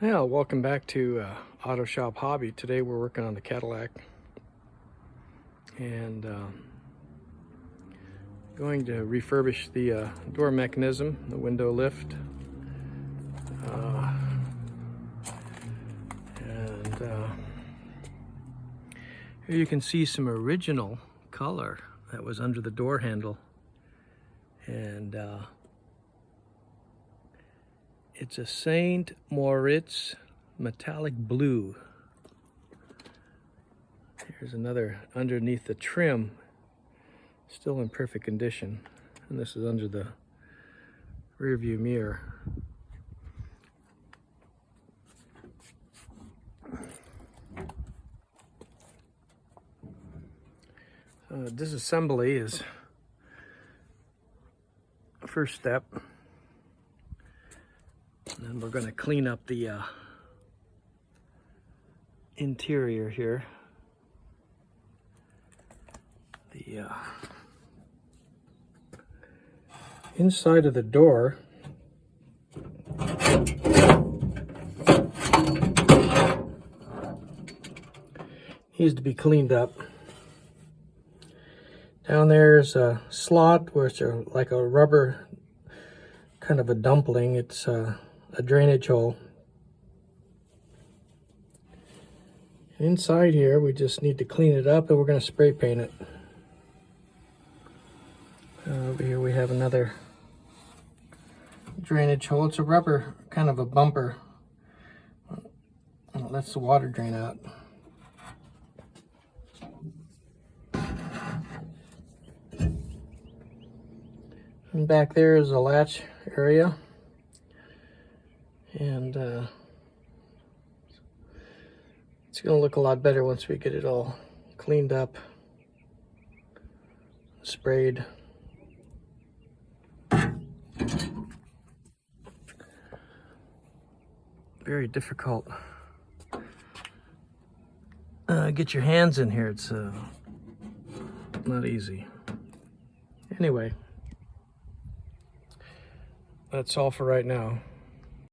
Yeah, welcome back to Auto Shop Hobby. Today we're working on the Cadillac and going to refurbish the door mechanism, the window lift. Here you can see some original color that was under the door handle, and it's a St. Moritz metallic blue. Here's another underneath the trim, still in perfect condition, and this is under the rear view mirror. Disassembly is the first step, and then we're going to clean up the interior here. The inside of the door needs to be cleaned up. Down there is a slot where it's like a rubber kind of a dumpling. It's a drainage hole. Inside here we just need to clean it up, and we're going to spray paint it. Over here we have another drainage hole. It's a rubber kind of a bumper, and it lets the water drain out. And back there is a latch area, and it's going to look a lot better once we get it all cleaned up, sprayed. Very difficult. Get your hands in here. It's not easy. Anyway, that's all for right now.